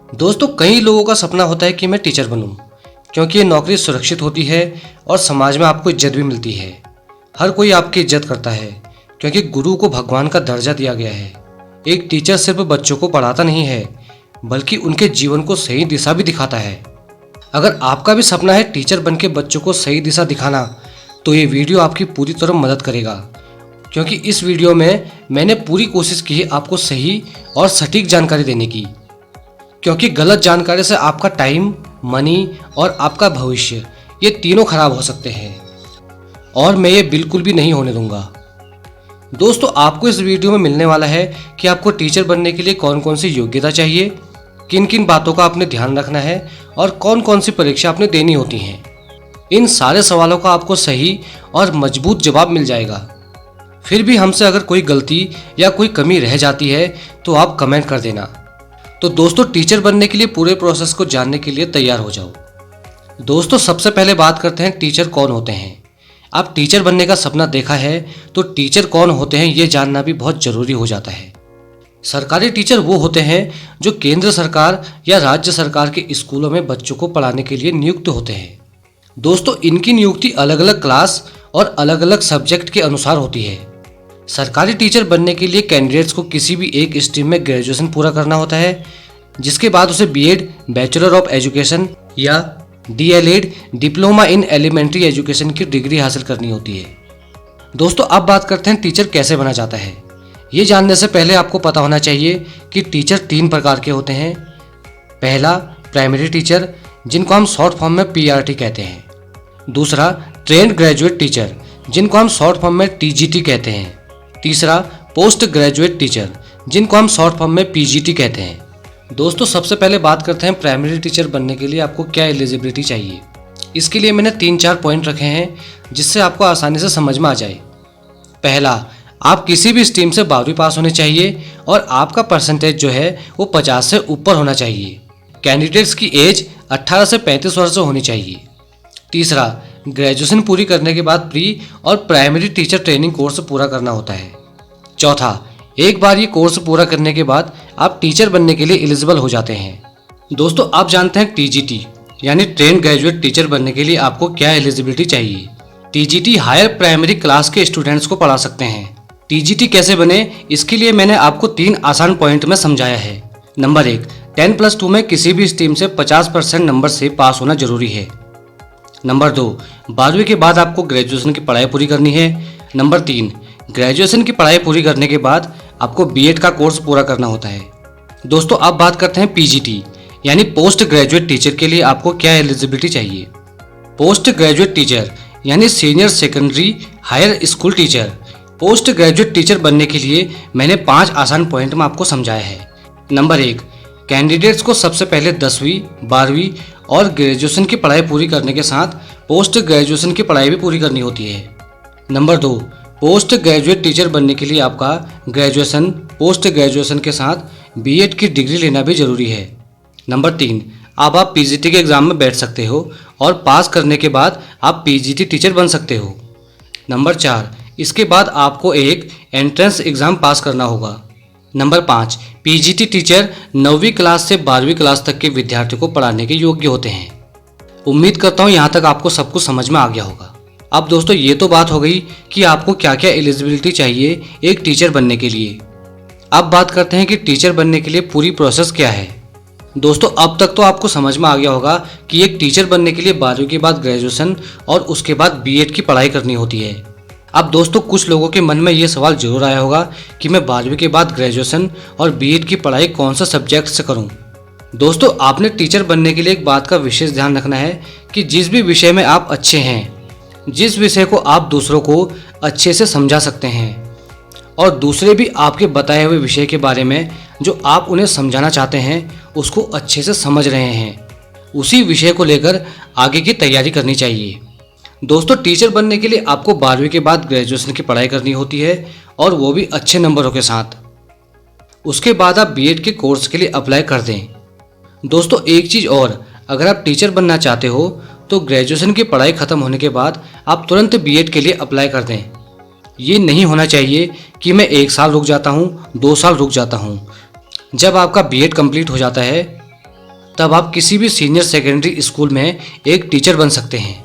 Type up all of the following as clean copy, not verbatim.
दोस्तों, कई लोगों का सपना होता है कि मैं टीचर बनूं, क्योंकि ये नौकरी सुरक्षित होती है और समाज में आपको इज्जत भी मिलती है। हर कोई आपकी इज्जत करता है क्योंकि गुरु को भगवान का दर्जा दिया गया है। एक टीचर सिर्फ बच्चों को पढ़ाता नहीं है, बल्कि उनके जीवन को सही दिशा भी दिखाता है। अगर आपका भी सपना है टीचर बन के बच्चों को सही दिशा दिखाना, तो ये वीडियो आपकी पूरी तरह मदद करेगा, क्योंकि इस वीडियो में मैंने पूरी कोशिश की है आपको सही और सटीक जानकारी देने की। क्योंकि गलत जानकारी से आपका टाइम, मनी और आपका भविष्य ये तीनों खराब हो सकते हैं, और मैं ये बिल्कुल भी नहीं होने दूंगा। दोस्तों, आपको इस वीडियो में मिलने वाला है कि आपको टीचर बनने के लिए कौन कौन सी योग्यता चाहिए, किन किन बातों का आपने ध्यान रखना है और कौन कौन सी परीक्षा आपने देनी होती हैं। इन सारे सवालों का आपको सही और मजबूत जवाब मिल जाएगा। फिर भी हमसे अगर कोई गलती या कोई कमी रह जाती है तो आप कमेंट कर देना। तो दोस्तों, टीचर बनने के लिए पूरे प्रोसेस को जानने के लिए तैयार हो जाओ। दोस्तों, सबसे पहले बात करते हैं टीचर कौन होते हैं। आप टीचर बनने का सपना देखा है तो टीचर कौन होते हैं ये जानना भी बहुत जरूरी हो जाता है। सरकारी टीचर वो होते हैं जो केंद्र सरकार या राज्य सरकार के स्कूलों में बच्चों को पढ़ाने के लिए नियुक्त होते हैं। दोस्तों, इनकी नियुक्ति अलग अलग क्लास और अलग अलग सब्जेक्ट के अनुसार होती है। सरकारी टीचर बनने के लिए कैंडिडेट्स को किसी भी एक स्ट्रीम में ग्रेजुएशन पूरा करना होता है, जिसके बाद उसे बीएड, बैचलर ऑफ एजुकेशन या DElEd, diploma in elementary education की डिग्री हासिल करनी होती है। दोस्तों, अब बात करते हैं टीचर कैसे बना जाता है। ये जानने से पहले आपको पता होना चाहिए कि टीचर 3 प्रकार के होते हैं। पहला, प्राइमरी टीचर, जिनको हम शॉर्ट फॉर्म में पीआरटी कहते हैं। दूसरा, ट्रेंड ग्रेजुएट टीचर, जिनको हम शॉर्ट फॉर्म में टीजीटी कहते हैं। तीसरा, पोस्ट ग्रेजुएट टीचर, जिनको हम शॉर्ट फॉर्म में पीजीटी कहते हैं। दोस्तों, सबसे पहले बात करते हैं प्राइमरी टीचर बनने के लिए आपको क्या एलिजिबिलिटी चाहिए। इसके लिए मैंने 3-4 पॉइंट रखे हैं जिससे आपको आसानी से समझ में आ जाए। पहला, आप किसी भी स्ट्रीम से 12वीं पास होने चाहिए और आपका परसेंटेज जो है वो 50 से ऊपर होना चाहिए। कैंडिडेट्स की एज 18 से 35 वर्ष होनी चाहिए। तीसरा, ग्रेजुएशन पूरी करने के बाद प्री और प्राइमरी टीचर ट्रेनिंग कोर्स पूरा करना होता है। चौथा, एक बार ये कोर्स पूरा करने के बाद आप टीचर बनने के लिए एलिजिबल हो जाते हैं। दोस्तों, आप जानते हैं टीजीटी यानी ट्रेंड ग्रेजुएट टीचर बनने के लिए आपको क्या एलिजिबिलिटी चाहिए। टीजीटी हायर प्राइमरी क्लास के स्टूडेंट्स को पढ़ा सकते हैं। टीजीटी कैसे बने, इसके लिए मैंने आपको 3 आसान पॉइंट में समझाया है। नंबर 1, 10+2 में किसी भी स्ट्रीम से 50% नंबर से पास होना जरूरी है। नंबर 2, 12वीं के बाद आपको ग्रेजुएशन की पढ़ाई पूरी करनी है। नंबर 3, ग्रेजुएशन की पढ़ाई पूरी करने के बाद आपको बीएड का कोर्स पूरा करना होता है। दोस्तों, अब बात करते हैं पीजीटी यानी पोस्ट ग्रेजुएट टीचर के लिए आपको क्या एलिजिबिलिटी चाहिए। पोस्ट ग्रेजुएट टीचर यानी senior secondary higher school teacher. Post graduate teacher बनने के लिए मैंने 5 आसान पॉइंट में आपको समझाया है। नंबर 1, कैंडिडेट्स को सबसे पहले 10वीं, 12वीं और ग्रेजुएशन की पढ़ाई पूरी करने के साथ पोस्ट ग्रेजुएशन की पढ़ाई भी पूरी करनी होती है। नंबर 2, पोस्ट ग्रेजुएट टीचर बनने के लिए आपका ग्रेजुएशन, पोस्ट ग्रेजुएशन के साथ बीएड की डिग्री लेना भी जरूरी है। नंबर 3, अब आप पीजीटी के एग्जाम में बैठ सकते हो और पास करने के बाद आप पीजीटी टीचर बन सकते हो। नंबर 4, इसके बाद आपको एक एंट्रेंस एग्जाम पास करना होगा। नंबर 5, पीजीटी टीचर 9वीं क्लास से 12वीं क्लास तक के विद्यार्थियों को पढ़ाने के योग्य होते हैं। उम्मीद करता हूँ यहाँ तक आपको सब कुछ समझ में आ गया होगा। अब दोस्तों, ये तो बात हो गई कि आपको क्या क्या एलिजिबिलिटी चाहिए एक टीचर बनने के लिए। अब बात करते हैं कि टीचर बनने के लिए पूरी प्रोसेस क्या है। दोस्तों, अब तक तो आपको समझ में आ गया होगा कि एक टीचर बनने के लिए 12वीं के बाद ग्रेजुएशन और उसके बाद बीएड की पढ़ाई करनी होती है। अब दोस्तों, कुछ लोगों के मन में ये सवाल जरूर आया होगा कि मैं 12वीं के बाद ग्रेजुएशन और बीएड की पढ़ाई कौन सा सब्जेक्ट से करूं। दोस्तों, आपने टीचर बनने के लिए एक बात का विशेष ध्यान रखना है कि जिस भी विषय में आप अच्छे हैं, जिस विषय को आप दूसरों को अच्छे से समझा सकते हैं और दूसरे भी आपके बताए हुए विषय के बारे में जो आप उन्हें समझाना चाहते हैं उसको अच्छे से समझ रहे हैं, उसी विषय को लेकर आगे की तैयारी करनी चाहिए। दोस्तों, टीचर बनने के लिए आपको 12वीं के बाद ग्रेजुएशन की पढ़ाई करनी होती है और वो भी अच्छे नंबरों के साथ। उसके बाद आप बीएड के कोर्स के लिए अप्लाई कर दें। दोस्तों, एक चीज़ और, अगर आप टीचर बनना चाहते हो तो ग्रेजुएशन की पढ़ाई खत्म होने के बाद आप तुरंत बीएड के लिए अप्लाई कर दें। ये नहीं होना चाहिए कि मैं 1 साल रुक जाता हूँ, 2 साल रुक जाता हूँ। जब आपका बीएड कंप्लीट हो जाता है तब आप किसी भी सीनियर सेकेंडरी स्कूल में एक टीचर बन सकते हैं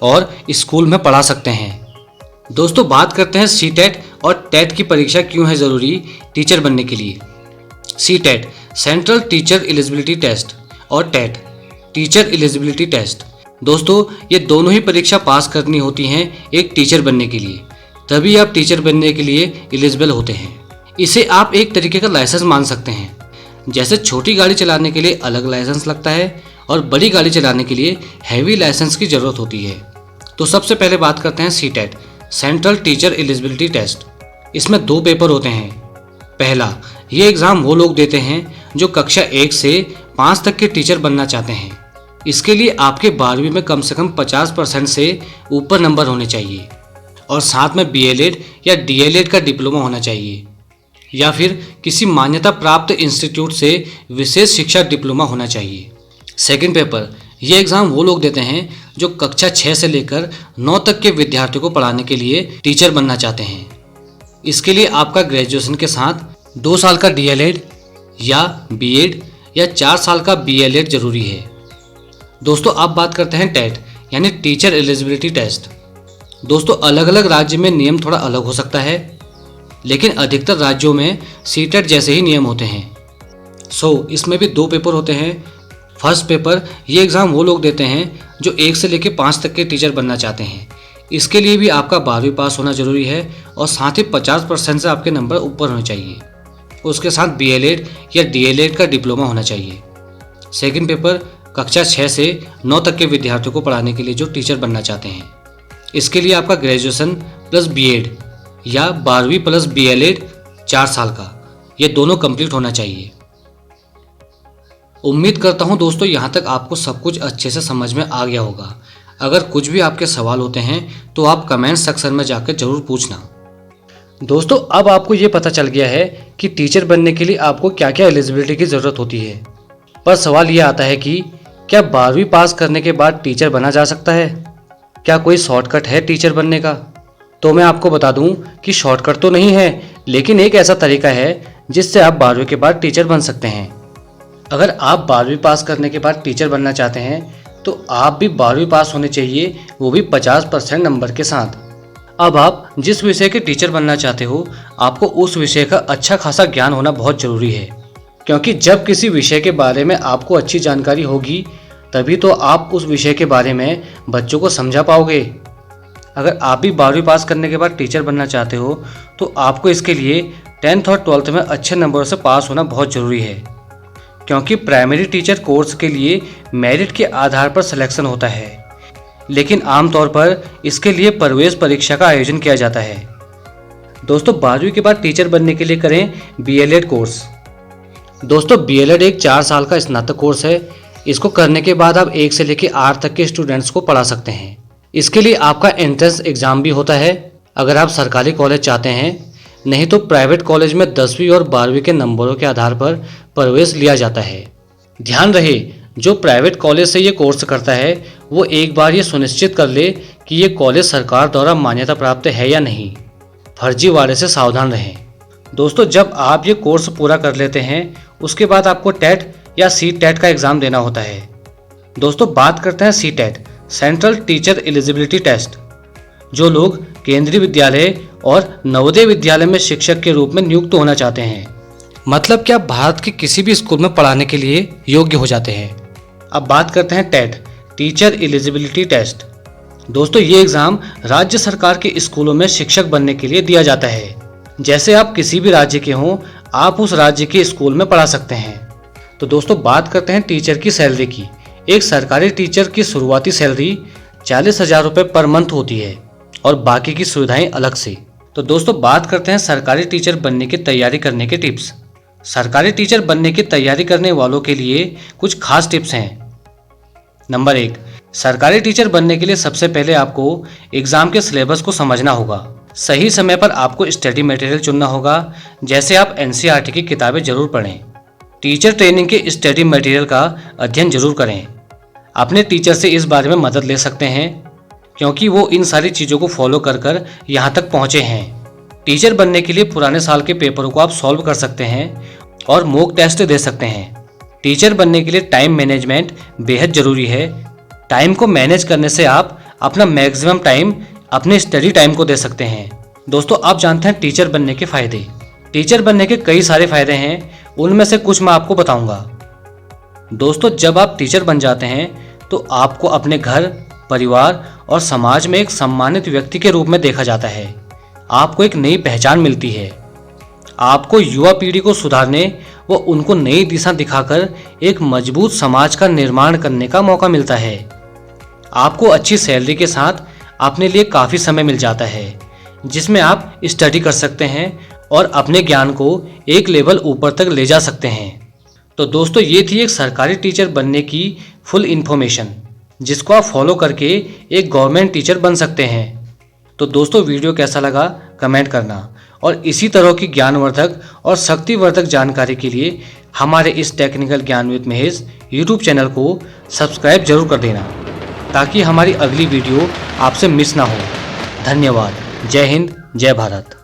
और स्कूल में पढ़ा सकते हैं। दोस्तों बात करते हैं सीटेट और टेट की परीक्षा क्यों है ज़रूरी टीचर बनने के लिए। CTET central teacher eligibility test और टेट टीचर एलिजिबिलिटी टेस्ट। दोस्तों ये दोनों ही परीक्षा पास करनी होती हैं एक टीचर बनने के लिए, तभी आप टीचर बनने के लिए एलिजिबल होते हैं। इसे आप एक तरीके का लाइसेंस मान सकते हैं। जैसे छोटी गाड़ी चलाने के लिए अलग लाइसेंस लगता है और बड़ी गाड़ी चलाने के लिए हैवी लाइसेंस की ज़रूरत होती है। तो सबसे पहले बात करते हैं CTET central teacher eligibility test. इसमें 2 पेपर होते हैं। पहला, ये एग्ज़ाम वो लोग देते हैं जो कक्षा 1 से 5 तक के टीचर बनना चाहते हैं। इसके लिए आपके 12वीं में कम से कम 50% से ऊपर नंबर होने चाहिए और साथ में BLED या DLED का डिप्लोमा होना चाहिए या फिर किसी मान्यता प्राप्त इंस्टीट्यूट से विशेष शिक्षा डिप्लोमा होना चाहिए। सेकंड पेपर, ये एग्ज़ाम वो लोग देते हैं जो कक्षा 6 से लेकर 9 तक के विद्यार्थियों को पढ़ाने के लिए टीचर बनना चाहते हैं। इसके लिए आपका ग्रेजुएशन के साथ 2 साल का DLED या BEd या 4 साल का BLED जरूरी है। दोस्तों अब बात करते हैं टेट यानी टीचर एलिजिबिलिटी टेस्ट। दोस्तों अलग अलग राज्य में नियम थोड़ा अलग हो सकता है, लेकिन अधिकतर राज्यों में सीटेट जैसे ही नियम होते हैं। इसमें भी 2 पेपर होते हैं। फर्स्ट पेपर, ये एग्ज़ाम वो लोग देते हैं जो 1 से लेकर 5 तक के टीचर बनना चाहते हैं। इसके लिए भी आपका 12वीं पास होना जरूरी है और साथ ही 50% से आपके नंबर ऊपर होने चाहिए। उसके साथ BLED या DLED का डिप्लोमा होना चाहिए। सेकंड पेपर, कक्षा 6 से 9 तक के विद्यार्थियों को पढ़ाने के लिए जो टीचर बनना चाहते हैं। इसके लिए आपका ग्रेजुएशन प्लस BEd या 12वीं प्लस BLED 4 साल का, ये दोनों कंप्लीट होना चाहिए। उम्मीद करता हूँ दोस्तों यहाँ तक आपको सब कुछ अच्छे से समझ में आ गया होगा। अगर कुछ भी आपके सवाल होते हैं तो आप कमेंट सेक्शन में जाकर जरूर पूछना। दोस्तों अब आपको ये पता चल गया है कि टीचर बनने के लिए आपको क्या क्या एलिजिबिलिटी की ज़रूरत होती है। पर सवाल ये आता है कि क्या 12वीं पास करने के बाद टीचर बना जा सकता है? क्या कोई शॉर्टकट है टीचर बनने का? तो मैं आपको बता दूं कि शॉर्टकट तो नहीं है, लेकिन एक ऐसा तरीका है जिससे आप 12वीं के बाद टीचर बन सकते हैं। अगर आप 12वीं पास करने के बाद टीचर बनना चाहते हैं तो आप भी 12वीं पास होने चाहिए, वो भी 50% नंबर के साथ। अब आप जिस विषय के टीचर बनना चाहते हो आपको उस विषय का अच्छा खासा ज्ञान होना बहुत ज़रूरी है, क्योंकि जब किसी विषय के बारे में आपको अच्छी जानकारी होगी तभी तो आप उस विषय के बारे में बच्चों को समझा पाओगे। अगर आप भी 12वीं पास करने के बाद टीचर बनना चाहते हो तो आपको इसके लिए 10th और 12th में अच्छे नंबरों से पास होना बहुत ज़रूरी है, क्योंकि प्राइमरी टीचर कोर्स के लिए मेरिट के आधार पर सिलेक्शन होता है, लेकिन आमतौर पर इसके लिए प्रवेश परीक्षा का आयोजन किया जाता है। दोस्तों 12वीं के बाद टीचर बनने के लिए करें BLED कोर्स। दोस्तों BLED एक 4 साल का स्नातक कोर्स है। इसको करने के बाद आप 1 से लेकर 8 तक के स्टूडेंट्स को पढ़ा सकते हैं। इसके लिए आपका एंट्रेंस एग्ज़ाम भी होता है अगर आप सरकारी कॉलेज चाहते हैं, नहीं तो प्राइवेट कॉलेज में 10वीं और 12वीं के नंबरों के आधार पर प्रवेश लिया जाता है। ध्यान रहे जो प्राइवेट कॉलेज से ये कोर्स करता है वो एक बार ये सुनिश्चित कर ले कि ये कॉलेज सरकार द्वारा मान्यता प्राप्त है या नहीं। फर्जीवाड़े से सावधान रहें। दोस्तों जब आप ये कोर्स पूरा कर लेते हैं उसके बाद आपको टेट या सीटेट का एग्ज़ाम देना होता है। दोस्तों बात करते हैं CTET central teacher eligibility test. जो लोग केंद्रीय विद्यालय और नवोदय विद्यालय में शिक्षक के रूप में नियुक्त होना चाहते हैं, मतलब कि आप भारत के किसी भी स्कूल में पढ़ाने के लिए योग्य हो जाते हैं। अब बात करते हैं टेट टीचर एलिजिबिलिटी टेस्ट। दोस्तों ये एग्ज़ाम राज्य सरकार के स्कूलों में शिक्षक बनने के लिए दिया जाता है। जैसे आप किसी भी राज्य के हों आप उस राज्य के स्कूल में पढ़ा सकते हैं। तो दोस्तों बात करते हैं टीचर की सैलरी की। एक सरकारी टीचर की शुरुआती सैलरी 40,000 रुपये पर मंथ होती है और बाकी की सुविधाएं अलग से। तो दोस्तों बात करते हैं सरकारी टीचर बनने की तैयारी करने के टिप्स। सरकारी टीचर बनने की तैयारी करने वालों के लिए कुछ खास टिप्स हैं। नंबर 1, सरकारी टीचर बनने के लिए सबसे पहले आपको एग्ज़ाम के सिलेबस को समझना होगा। सही समय पर आपको स्टडी मटेरियल चुनना होगा। जैसे आप NCERT की किताबें जरूर पढ़ें। टीचर ट्रेनिंग के स्टडी मटेरियल का अध्ययन जरूर करें। अपने टीचर से इस बारे में मदद ले सकते हैं क्योंकि वो इन सारी चीज़ों को फॉलो कर यहाँ तक पहुँचे हैं। टीचर बनने के लिए पुराने साल के पेपरों को आप सॉल्व कर सकते हैं और मॉक टेस्ट दे सकते हैं। टीचर बनने के लिए टाइम मैनेजमेंट बेहद ज़रूरी है। टाइम को मैनेज करने से आप अपना मैक्सिमम टाइम अपने स्टडी टाइम को दे सकते हैं। दोस्तों, आप जानते हैं टीचर बनने के फ़ायदे। टीचर बनने के कई सारे फ़ायदे हैं, उनमें से कुछ मैं आपको बताऊंगा। दोस्तों, जब आप टीचर बन जाते हैं तो आपको अपने घर, परिवार और समाज में एक सम्मानित व्यक्ति के रूप में देखा जाता है। आपको एक नई पहचान मिलती है। आपको युवा पीढ़ी को सुधारने व उनको नई दिशा दिखाकर एक मजबूत समाज का निर्माण करने का मौका मिलता है। आपको अच्छी सैलरी के साथ अपने लिए काफ़ी समय मिल जाता है, जिसमें आप स्टडी कर सकते हैं और अपने ज्ञान को एक लेवल ऊपर तक ले जा सकते हैं। तो दोस्तों, ये थी एक सरकारी टीचर बनने की फुल इन्फॉर्मेशन, जिसको आप फॉलो करके एक गवर्नमेंट टीचर बन सकते हैं। तो दोस्तों, वीडियो कैसा लगा कमेंट करना, और इसी तरह की ज्ञानवर्धक और शक्तिवर्धक जानकारी के लिए हमारे इस टेक्निकल ज्ञान विद महेश यूट्यूब चैनल को सब्सक्राइब जरूर कर देना, ताकि हमारी अगली वीडियो आपसे मिस ना हो। धन्यवाद। जय हिंद, जय भारत।